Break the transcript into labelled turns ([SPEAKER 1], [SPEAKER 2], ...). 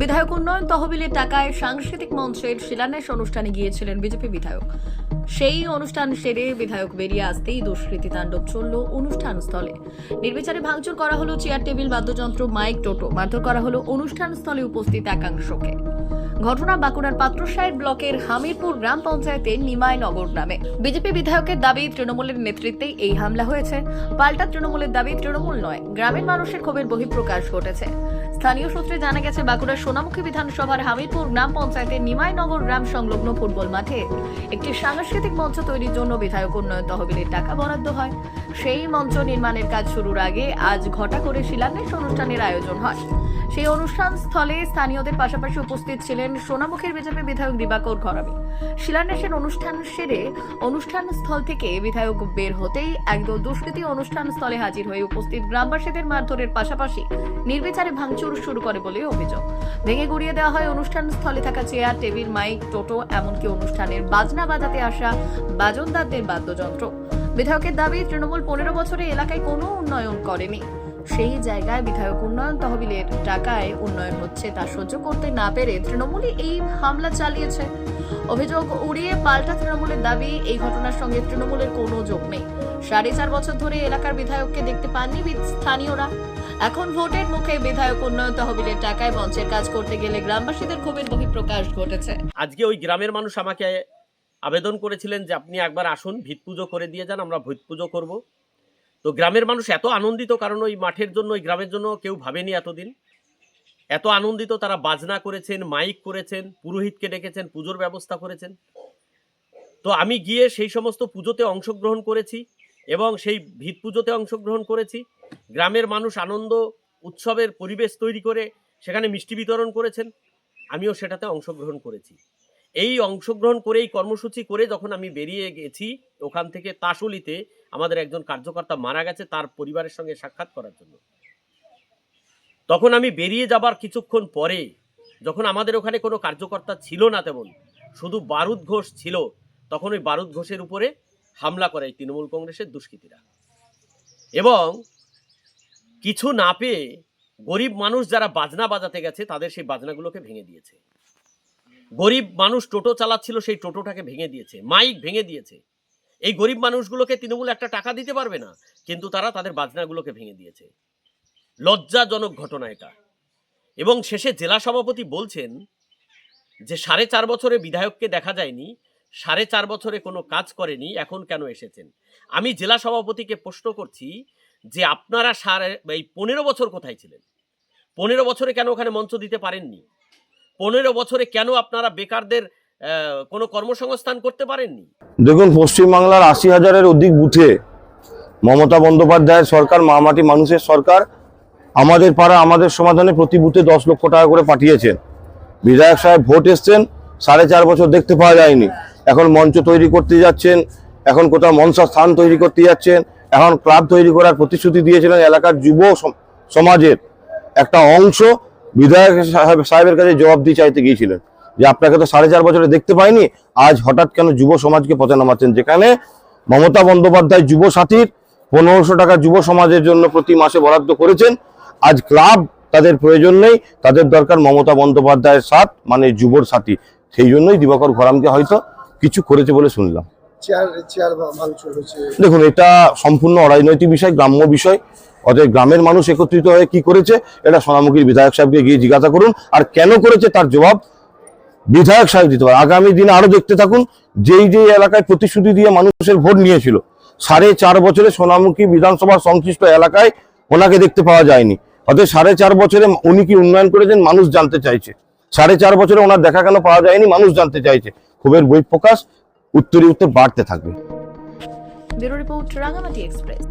[SPEAKER 1] বিধায়ক উন্নয়ন তহবিলের টাকায় সাংস্কৃতিক মঞ্চের শিলান্যাস অনুষ্ঠানে গিয়েছিলেন বিজেপি বিধায়ক। সেই অনুষ্ঠান সেরে বিধায়ক বেরিয়ে আসতেই দুষ্কৃতী তাণ্ডব চলল অনুষ্ঠান স্থলে। নির্বিচারে ভাঙচুর করা হলো চেয়ার, টেবিল, বাদ্যযন্ত্র, মাইক, টোটো। মারধর করা হলো অনুষ্ঠান স্থলে উপস্থিত একাংশকে। ঘটনা বাঁকুড়ার পাত্রসাহেব ব্লকের হামিরপুর গ্রাম পঞ্চায়েতের নিমাইনগর গ্রামে। বিজেপি বিধায়কের দাবি, তৃণমূলের নেতৃত্বেই এই হামলা হয়েছে। পাল্টা তৃণমূলের দাবি, তৃণমূল নয়, গ্রামের মানুষের ক্ষোভের বহিঃপ্রকাশ ঘটেছে। স্থানীয় সূত্রে জানা গেছে, বাঁকুড়ার সোনামুখী বিধানসভার হামিরপুর গ্রাম পঞ্চায়েতের নিমাইনগর গ্রাম সংলগ্ন ফুটবল মাঠে একটি সাংস্কৃতিক মঞ্চ তৈরির জন্য বিধায়ক উন্নয়ন তহবিলের টাকা বরাদ্দ হয়। সেই মঞ্চ নির্মাণের কাজ শুরুর আগে আজ ঘটা করে শিলান্যাস অনুষ্ঠানের আয়োজন হয়। সেই অনুষ্ঠান স্থলে স্থানীয়দের পাশাপাশি উপস্থিত ছিলেন সোনামুখীর বিজেপি বিধায়ক দিবাকর ঘরামি। শিলান্যাসের অনুষ্ঠান সেরে অনুষ্ঠান স্থল থেকে বিধায়ক বের হতেই একদল দুষ্কৃতী অনুষ্ঠান স্থলে হাজির হয়ে উপস্থিত গ্রামবাসীদের মারধরের পাশাপাশি নির্বিচারে ভাঙচুর শুরু করে বলে অভিযোগ। ভেঙে গুড়িয়ে দেওয়া হয় অনুষ্ঠান স্থলে থাকা চেয়ার, টেবিল, মাইক, টোটো, এমনকি অনুষ্ঠানের বাজনা বাজাতে আসা বাজনদারদের বাদ্যযন্ত্র। বিধায়কের দাবি, তৃণমূল 15 বছরে এলাকায় কোনো উন্নয়ন করেনি। সেই জায়গায় বিধায়ক উন্নয়ন তহবিলের টাকায় উন্নয়ন হচ্ছে তা সহ্য করতে না পেরে তৃণমূলই এই হামলা চালিয়েছে। অভিযোগ উড়িয়ে পাল্টা তৃণমূলের দাবি, এই ঘটনার সঙ্গে তৃণমূলের কোনো যোগ নেই। 4.5 বছর ধরে এলাকার বিধায়ককে দেখতে পাননি স্থানীয়রা। এখন ভোটের মুখে বিধায়ক উন্নয়ন তহবিলের টাকায় মঞ্চের কাজ করতে গেলে গ্রামবাসীদের ক্ষোভের বহিঃপ্রকাশ ঘটেছে।
[SPEAKER 2] আজকে ওই গ্রামের মানুষ আমাকে আবেদন করেছিলেন যে আপনি একবার আসুন, ভিত পুজো করে দিয়ে যান, আমরা ভিত পুজো করব। তো গ্রামের মানুষ এত আনন্দিত, কারণ ওই মাঠের জন্য, ওই গ্রামের জন্য কেউ ভাবেনি এতদিন। এত আনন্দিত, তারা বাজনা করেছেন, মাইক করেছেন, পুরোহিতকে ডেকেছেন, পুজোর ব্যবস্থা করেছেন। তো আমি গিয়ে সেই সমস্ত পুজোতে অংশগ্রহণ করেছি এবং সেই ভিত পুজোতে অংশগ্রহণ করেছি। গ্রামের মানুষ আনন্দ উৎসবের পরিবেশ তৈরি করে সেখানে মিষ্টি বিতরণ করেছেন, আমিও সেটাতে অংশগ্রহণ করেছি। এই অংশগ্রহণ করে, এই কর্মসূচি করে যখন আমি বেরিয়ে গেছি ওখান থেকে, তাসুলিতে আমাদের একজন কার্যকর্তা মারা গেছে, তার পরিবারের সঙ্গে সাক্ষাৎ করার জন্য। তখন আমি বেরিয়ে যাবার কিছুক্ষণ পরে, যখন আমাদের ওখানে কোনো কার্যকর্তা ছিল না তেমন, শুধু বারুদ ঘোষ ছিল, তখন ওই বারুদ ঘোষের উপরে হামলা করে তৃণমূল কংগ্রেসের দুষ্কৃতীরা। এবং কিছু না পেয়ে গরিব মানুষ যারা বাজনা বাজাতে গেছে তাদের সেই বাজনাগুলোকে ভেঙে দিয়েছে। গরিব মানুষ টোটো চালাচ্ছিল, সেই টোটোটাকে ভেঙে দিয়েছে, মাইক ভেঙে দিয়েছে। এই গরিব মানুষগুলোকে তৃণমূল একটা টাকা দিতে পারবে না, কিন্তু তারা তাদের বাজনাগুলোকে ভেঙে দিয়েছে। লজ্জাজনক ঘটনা এটা। এবং শেষে জেলা সভাপতি বলছেন যে 4.5 বছরে বিধায়ককে দেখা যায়নি, 4.5 বছরে কোনো কাজ করেনি, এখন কেন এসেছেন? আমি জেলা সভাপতিকে প্রশ্ন করছি যে আপনারা 15 বছর কোথায় ছিলেন? 15 বছরে কেন ওখানে মঞ্চ দিতে পারেননি? 15 বছরে কেন আপনারা বেকারদের কোনো কর্মসংস্থান করতে পারেননি?
[SPEAKER 3] দেখুন, পশ্চিমবাংলার 80,000-এর অধিক বুথে মমতা বন্দ্যোপাধ্যায়ের সরকার, মামাটি মানুষের সরকার, আমাদের পাড়া আমাদের সমাধানে প্রতি বুথে 10 লক্ষ টাকা করে পাঠিয়েছেন। বিধায়ক সাহেব ভোট এসছেন, 4.5 বছর দেখতে পাওয়া যায়নি। এখন মঞ্চ তৈরি করতে যাচ্ছেন, এখন কোথাও মনসা স্থান তৈরি করতে যাচ্ছেন, এখন ক্লাব তৈরি করার প্রতিশ্রুতি দিয়েছিলেন। এলাকার যুব সমাজের একটা অংশ বিধায়ক সাহেবের কাছে জবাবদিহি চাইতে গিয়েছিলেন যে আপনাকে তো 4.5 বছরে দেখতে পাইনি, আজ হঠাৎ কেন যুব সমাজকে পথে নামাচ্ছেন? যেখানে মমতা বন্দ্যোপাধ্যায় যুব সাথীর 1500 টাকা যুব সমাজের জন্য প্রতি মাসে বরাদ্দ করেছেন। আজ ক্লাব তাদের প্রয়োজন নেই, তাদের দরকার মমতা বন্দ্যোপাধ্যায়ের সাথ, মানে যুবর সাথী। সেই জন্যই দিবাকর ঘরামকে হয়তো কিছু করেছে বলে শুনলাম। দেখুন, এটা সম্পূর্ণ অরাজনৈতিক বিষয়, গ্রাম্য বিষয়। অতএব গ্রামের মানুষ একত্রিত হয়ে কি করেছে এটা সোনামুখীর বিধায়ক সাহেবকে গিয়ে জিজ্ঞাসা করুন, আর কেন করেছে তার জবাব বিধায়ক সাহেব দিতে পারে। আগামী দিনে আরো দেখতে থাকুন, যেই এলাকায় প্রতিশ্রুতি দিয়ে মানুষের ভোট নিয়েছিল, 4.5 বছরে সোনামুখী বিধানসভার সংশ্লিষ্ট এলাকায় ওনাকে দেখতে পাওয়া যায়নি। অতএব 4.5 বছরে উনি কি উন্নয়ন করেছেন মানুষ জানতে চাইছে। 4.5 বছরে ওনার দেখা কেন পাওয়া যায়নি মানুষ জানতে চাইছে। ক্ষোভের বহিঃপ্রকাশ উত্তরে উত্তর বাড়তে থাকবে।
[SPEAKER 1] Bureau report, Rangamati express.